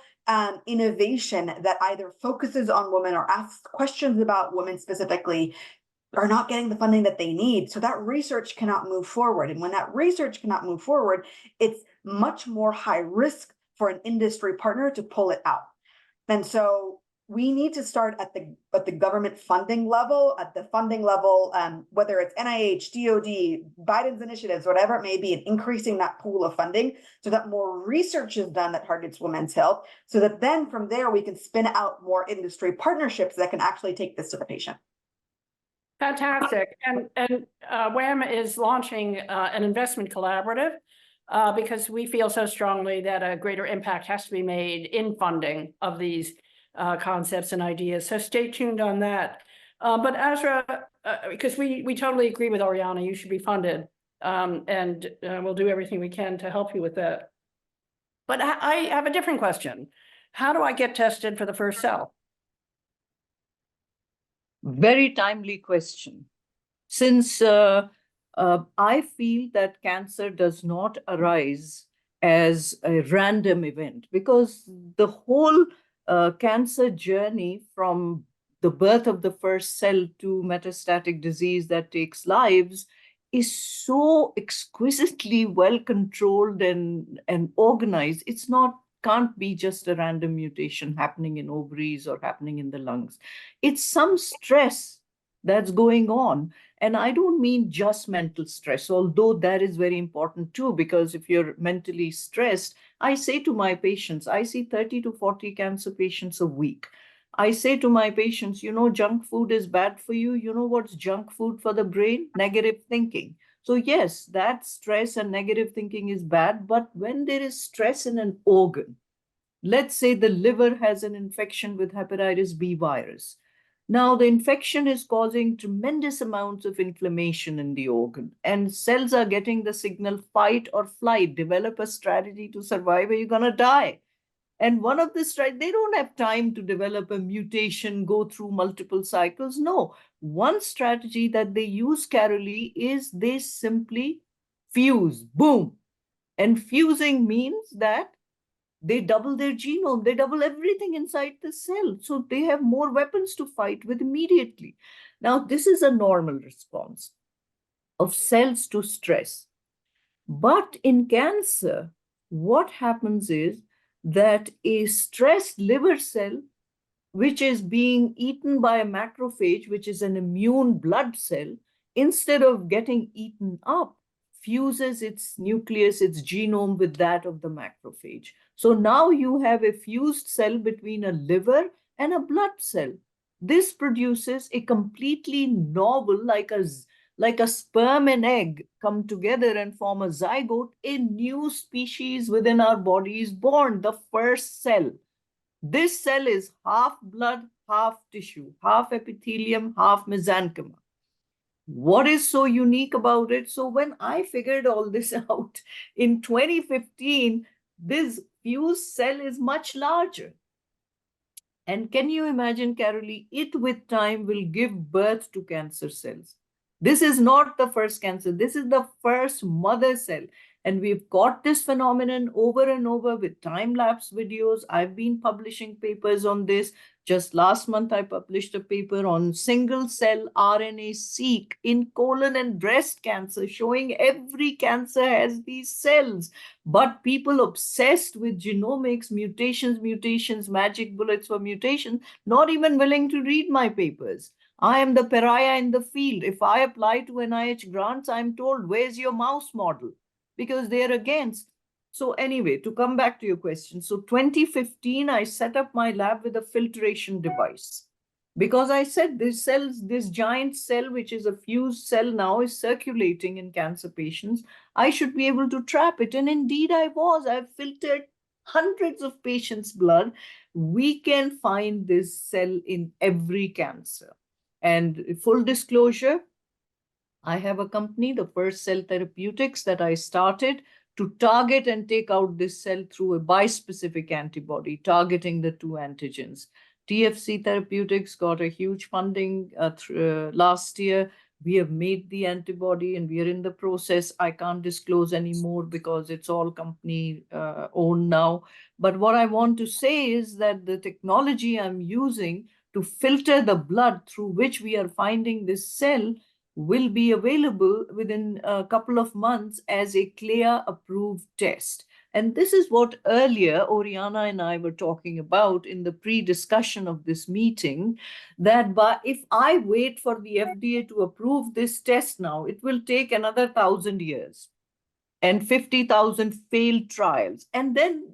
innovation that either focuses on women or asks questions about women specifically are not getting the funding that they need. So that research cannot move forward. And when that research cannot move forward, it's much more high risk for an industry partner to pull it out. And so we need to start at the government funding level, whether it's NIH, DOD, Biden's initiatives, whatever it may be, and increasing that pool of funding so that more research is done that targets women's health, so that then from there we can spin out more industry partnerships that can actually take this to the patient. Fantastic. And WHAM is launching an investment collaborative because we feel so strongly that a greater impact has to be made in funding of these concepts and ideas. So stay tuned on that. But Azra, because we totally agree with Oriana, you should be funded. And we'll do everything we can to help you with that. But I have a different question. How do I get tested for the first cell? Very timely question. Since I feel that cancer does not arise as a random event, because the whole cancer journey from the birth of the first cell to metastatic disease that takes lives is so exquisitely well controlled and organized. It's not can't be just a random mutation happening in ovaries or happening in the lungs. It's some stress that's going on. And I don't mean just mental stress, although that is very important too, because if you're mentally stressed, I say to my patients, I see 30 to 40 cancer patients a week. I say to my patients, you know, junk food is bad for you. You know what's junk food for the brain? Negative thinking. So yes, that stress and negative thinking is bad, but when there is stress in an organ, let's say the liver has an infection with hepatitis B virus. Now the infection is causing tremendous amounts of inflammation in the organ, and cells are getting the signal fight or flight, develop a strategy to survive or you're gonna die. And one of the strategies, they don't have time to develop a mutation, go through multiple cycles. No, one strategy that they use, Carolee, is they simply fuse, boom. And fusing means that they double their genome, they double everything inside the cell. So they have more weapons to fight with immediately. Now, this is a normal response of cells to stress. But in cancer, what happens is that a stressed liver cell, which is being eaten by a macrophage, which is an immune blood cell, instead of getting eaten up, fuses its nucleus, its genome with that of the macrophage. So now you have a fused cell between a liver and a blood cell. This produces a completely novel, like a sperm and egg come together and form a zygote, a new species within our body is born, the first cell. This cell is half blood, half tissue, half epithelium, half mesenchyma. What is so unique about it? So when I figured all this out in 2015, this fused cell is much larger. And can you imagine, Carolee, it with time will give birth to cancer cells. This is not the first cancer. This is the first mother cell. And we've got this phenomenon over and over with time-lapse videos. I've been publishing papers on this. Just last month, I published a paper on single-cell RNA-seq in colon and breast cancer, showing every cancer has these cells. But people obsessed with genomics, mutations, magic bullets for mutations, not even willing to read my papers. I am the pariah in the field. If I apply to NIH grants, I'm told, where's your mouse model? Because they're against. So anyway, to come back to your question. So 2015, I set up my lab with a filtration device. Because I said this giant cell, which is a fused cell now, is circulating in cancer patients. I should be able to trap it. And indeed I was. I've filtered hundreds of patients' blood. We can find this cell in every cancer. And full disclosure, I have a company, the First Cell Therapeutics, that I started to target and take out this cell through a bispecific antibody targeting the two antigens. TFC Therapeutics got a huge funding last year. We have made the antibody and we are in the process. I can't disclose anymore because it's all company owned now. But what I want to say is that the technology I'm using to filter the blood through which we are finding this cell will be available within a couple of months as a CLIA approved test. And this is what earlier Oriana and I were talking about in the pre-discussion of this meeting, that if I wait for the FDA to approve this test now, it will take another 1,000 years and 50,000 failed trials. And then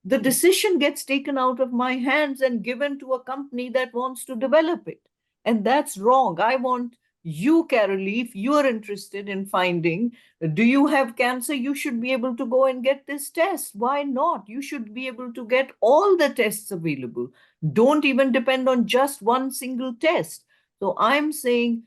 the decision gets taken out of my hands and given to a company that wants to develop it. And that's wrong. I want you, Carolee, if you're interested in finding, do you have cancer? You should be able to go and get this test. Why not? You should be able to get all the tests available. Don't even depend on just one single test. So I'm saying,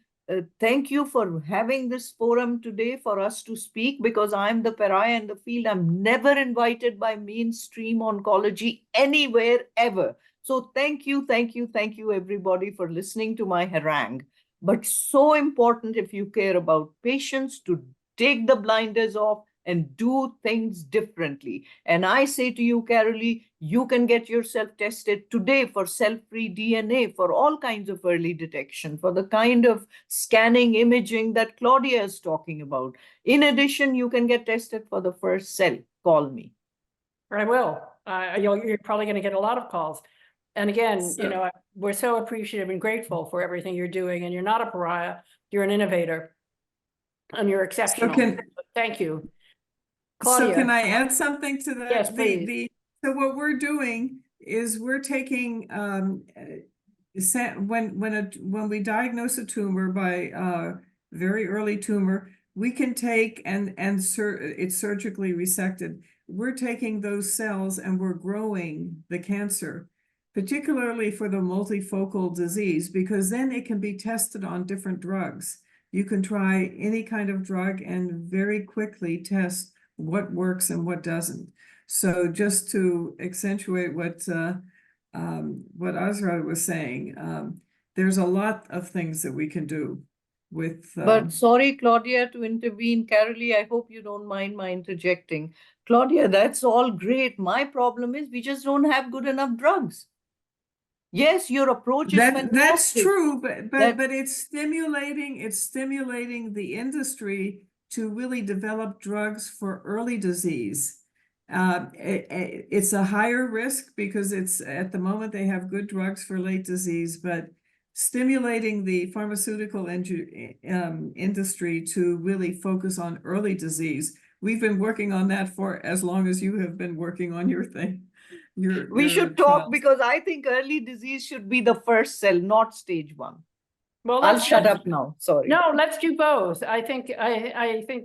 thank you for having this forum today for us to speak, because I'm the pariah in the field. I'm never invited by mainstream oncology anywhere ever. So thank you, everybody, for listening to my harangue. But so important, if you care about patients, to take the blinders off and do things differently. And I say to you, Carolee, you can get yourself tested today for cell-free DNA, for all kinds of early detection, for the kind of scanning imaging that Claudia is talking about. In addition, you can get tested for the first cell. Call me. I will. You're probably going to get a lot of calls. And again, we're so appreciative and grateful for everything you're doing. And you're not a pariah, you're an innovator. And you're exceptional. Thank you. Claudia. So can I add something to that? Yes, please. So what we're doing is we're taking, when we diagnose a tumor by very early tumor, we can take it's surgically resected. We're taking those cells and we're growing the cancer, particularly for the multifocal disease, because then it can be tested on different drugs. You can try any kind of drug and very quickly test what works and what doesn't. So just to accentuate what Azra was saying, there's a lot of things that we can do with. But sorry, Claudia, to intervene. Carolee, I hope you don't mind my interjecting. Claudia, that's all great. My problem is we just don't have good enough drugs. Yes, your approach is fantastic. That's true, but it's stimulating the industry to really develop drugs for early disease. It's a higher risk because it's at the moment they have good drugs for late disease, but stimulating the pharmaceutical industry to really focus on early disease. We've been working on that for as long as you have been working on your thing. We should talk, because I think early disease should be the first cell, not stage 1. Well, I'll shut up now. Sorry. No, let's do both. I think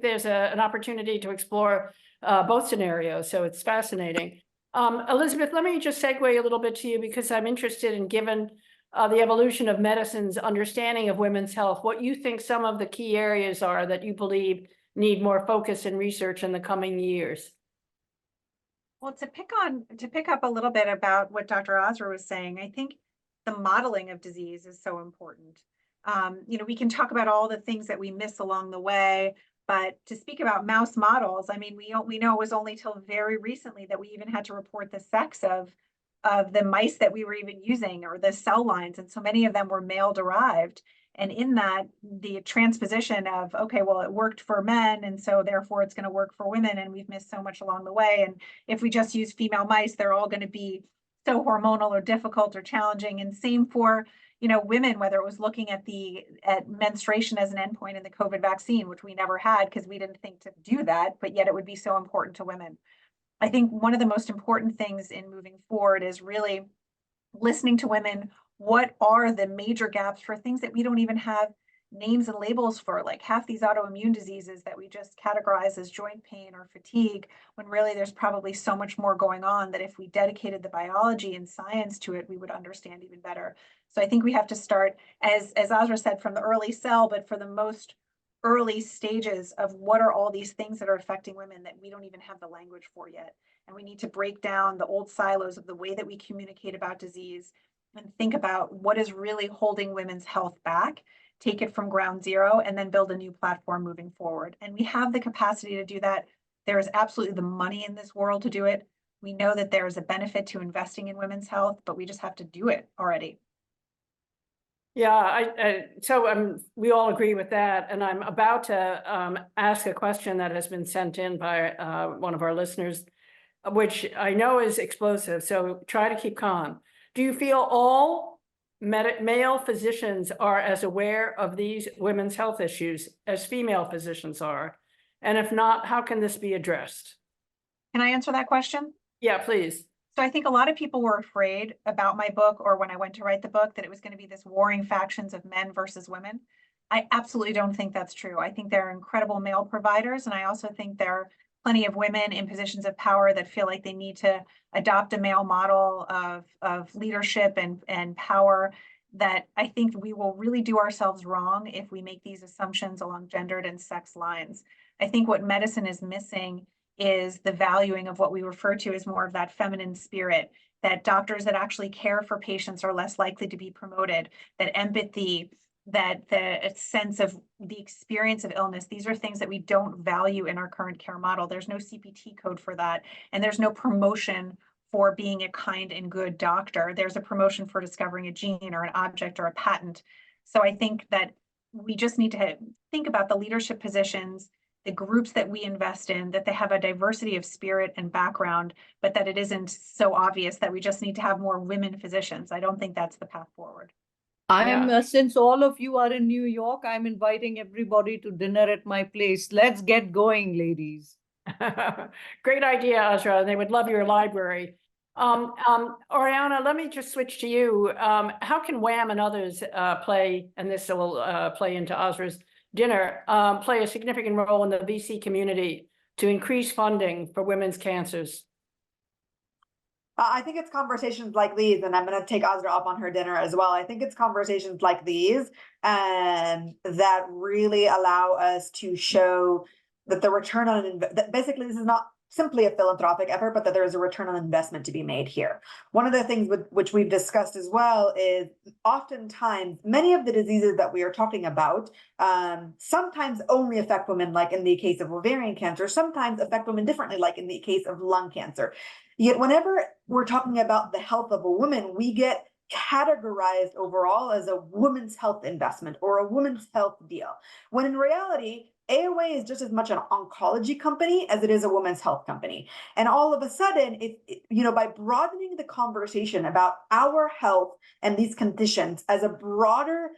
there's an opportunity to explore both scenarios. So it's fascinating. Elizabeth, let me just segue a little bit to you, because I'm interested in, given the evolution of medicine's understanding of women's health, what you think some of the key areas are that you believe need more focus and research in the coming years. Well, to pick up a little bit about what Dr. Azra was saying, I think the modeling of disease is so important. We can talk about all the things that we miss along the way, but to speak about mouse models, I mean, we know it was only till very recently that we even had to report the sex of the mice that we were even using, or the cell lines, and so many of them were male derived. And in that, the transposition of, okay, well, it worked for men, and so therefore it's going to work for women, and we've missed so much along the way. And if we just use female mice, they're all going to be so hormonal or difficult or challenging. And same for, women, whether it was looking at menstruation as an endpoint in the COVID vaccine, which we never had because we didn't think to do that, but yet it would be so important to women. I think one of the most important things in moving forward is really listening to women. What are the major gaps for things that we don't even have names and labels for, like half these autoimmune diseases that we just categorize as joint pain or fatigue, when really there's probably so much more going on that if we dedicated the biology and science to it, we would understand even better. So I think we have to start, as Azra said, from the early cell, but for the most early stages of what are all these things that are affecting women that we don't even have the language for yet. And we need to break down the old silos of the way that we communicate about disease and think about what is really holding women's health back, take it from ground zero, and then build a new platform moving forward. And we have the capacity to do that. There is absolutely the money in this world to do it. We know that there is a benefit to investing in women's health, but we just have to do it already. Yeah, so we all agree with that. And I'm about to ask a question that has been sent in by one of our listeners, which I know is explosive. So try to keep calm. Do you feel all male physicians are as aware of these women's health issues as female physicians are? And if not, how can this be addressed? Can I answer that question? Yeah, please. So I think a lot of people were afraid about my book, or when I went to write the book, that it was going to be this warring factions of men versus women. I absolutely don't think that's true. I think there are incredible male providers, and I also think there are plenty of women in positions of power that feel like they need to adopt a male model of leadership and power, that I think we will really do ourselves wrong if we make these assumptions along gendered and sex lines. I think what medicine is missing is the valuing of what we refer to as more of that feminine spirit, that doctors that actually care for patients are less likely to be promoted, that empathy, that the sense of the experience of illness, these are things that we don't value in our current care model. There's no CPT code for that, and there's no promotion for being a kind and good doctor. There's a promotion for discovering a gene or an object or a patent. So I think that we just need to think about the leadership positions, the groups that we invest in, that they have a diversity of spirit and background, but that it isn't so obvious that we just need to have more women physicians. I don't think that's the path forward. Since all of you are in New York, I'm inviting everybody to dinner at my place. Let's get going, ladies. Great idea, Azra. They would love your library. Oriana, let me just switch to you. How can WHAM and others play, and this will play into Azra's dinner, play a significant role in the VC community to increase funding for women's cancers? I think it's conversations like these, and I'm going to take Azra up on her dinner as well. I think it's conversations like these that really allow us to show that the return on that basically this is not simply a philanthropic effort, but that there is a return on investment to be made here. One of the things which we've discussed as well is oftentimes many of the diseases that we are talking about sometimes only affect women, like in the case of ovarian cancer, sometimes affect women differently, like in the case of lung cancer. Yet whenever we're talking about the health of a woman, we get categorized overall as a woman's health investment or a woman's health deal, when in reality, AOA is just as much an oncology company as it is a women's health company. And all of a sudden, by broadening the conversation about our health and these conditions as a broader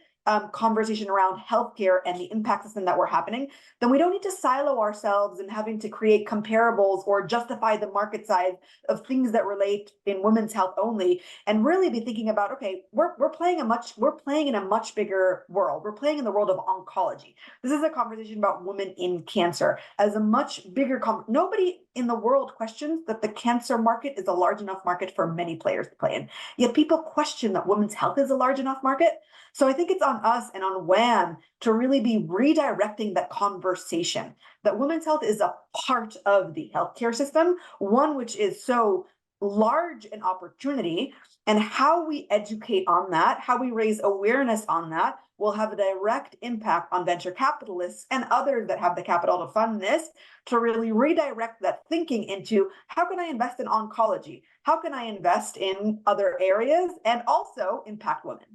conversation around healthcare and the impact system that we're happening, then we don't need to silo ourselves in having to create comparables or justify the market size of things that relate in women's health only, and really be thinking about, okay, we're playing in a much bigger world. We're playing in the world of oncology. This is a conversation about women in cancer as a much bigger nobody in the world questions that the cancer market is a large enough market for many players to play in. Yet people question that women's health is a large enough market. So I think it's on us and on WHAM to really be redirecting that conversation, that women's health is a part of the healthcare system, one which is so large an opportunity, and how we educate on that, how we raise awareness on that will have a direct impact on venture capitalists and others that have the capital to fund this, to really redirect that thinking into how can I invest in oncology? How can I invest in other areas and also impact women?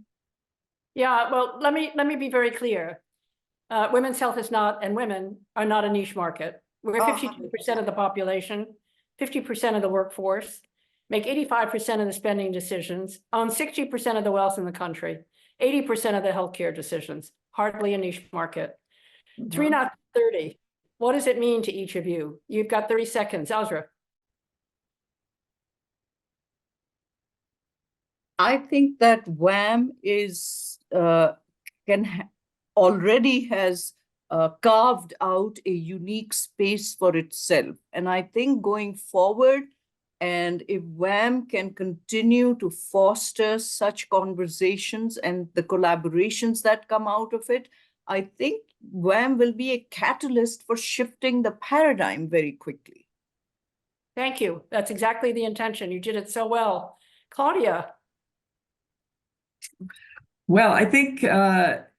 Yeah, well, let me be very clear. Women's health is not, and women are not a niche market. We're 52% of the population, 50% of the workforce, make 85% of the spending decisions, own 60% of the wealth in the country, 80% of the healthcare decisions, hardly a niche market. 3Not30, what does it mean to each of you? You've got 30 seconds, Azra. I think that WHAM already has carved out a unique space for itself. And I think going forward, and if WHAM can continue to foster such conversations and the collaborations that come out of it, I think WHAM will be a catalyst for shifting the paradigm very quickly. Thank you. That's exactly the intention. You did it so well. Claudia. Well, I think that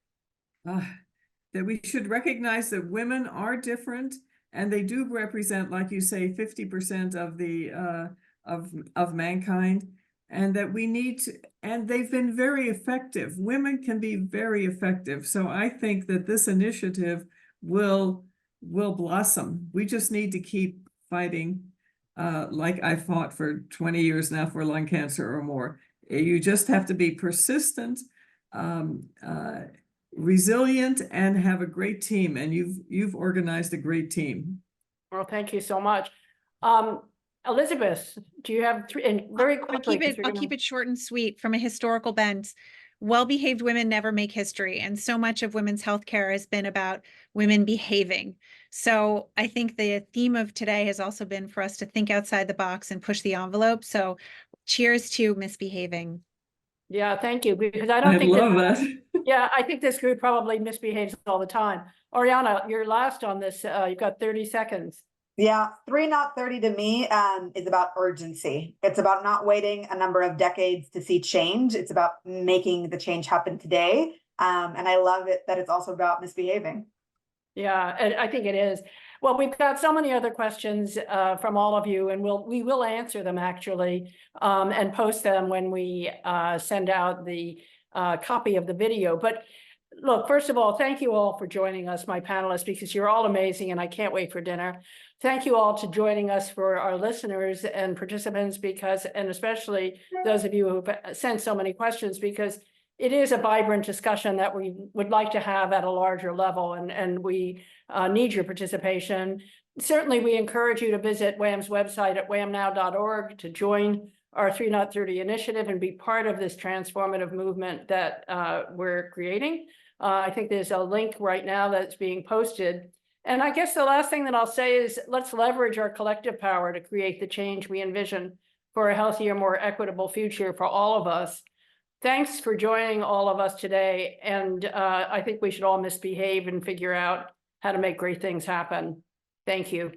we should recognize that women are different, and they do represent, like you say, 50% of the of mankind, and that we need to, and they've been very effective. Women can be very effective. So I think that this initiative will blossom. We just need to keep fighting, like I fought for 20 years now for lung cancer or more. You just have to be persistent, resilient, and have a great team. And you've organized a great team. Well, thank you so much. Elizabeth, do you have three, and very quickly? I'll keep it short and sweet from a historical bent. Well-behaved women never make history. And so much of women's healthcare has been about women behaving. So I think the theme of today has also been for us to think outside the box and push the envelope. So cheers to misbehaving. Yeah, thank you. Because I think love that. Yeah, I think this group probably misbehaves all the time. Oriana, you're last on this. You've got 30 seconds. Yeah, 3Not30 to me is about urgency. It's about not waiting a number of decades to see change. It's about making the change happen today. And I love it that it's also about misbehaving. Yeah, and I think it is. Well, we've got so many other questions from all of you, and we will answer them actually, and post them when we send out the copy of the video. But look, first of all, thank you all for joining us, my panelists, because you're all amazing and I can't wait for dinner. Thank you all to joining us, for our listeners and participants, and especially those of you who've sent so many questions, because it is a vibrant discussion that we would like to have at a larger level, and we need your participation. Certainly, we encourage you to visit WHAM's website at whamnow.org to join our 3Not30 initiative and be part of this transformative movement that we're creating. I think there's a link right now that's being posted. And I guess the last thing that I'll say is, let's leverage our collective power to create the change we envision for a healthier, more equitable future for all of us. Thanks for joining all of us today. And I think we should all misbehave and figure out how to make great things happen. Thank you.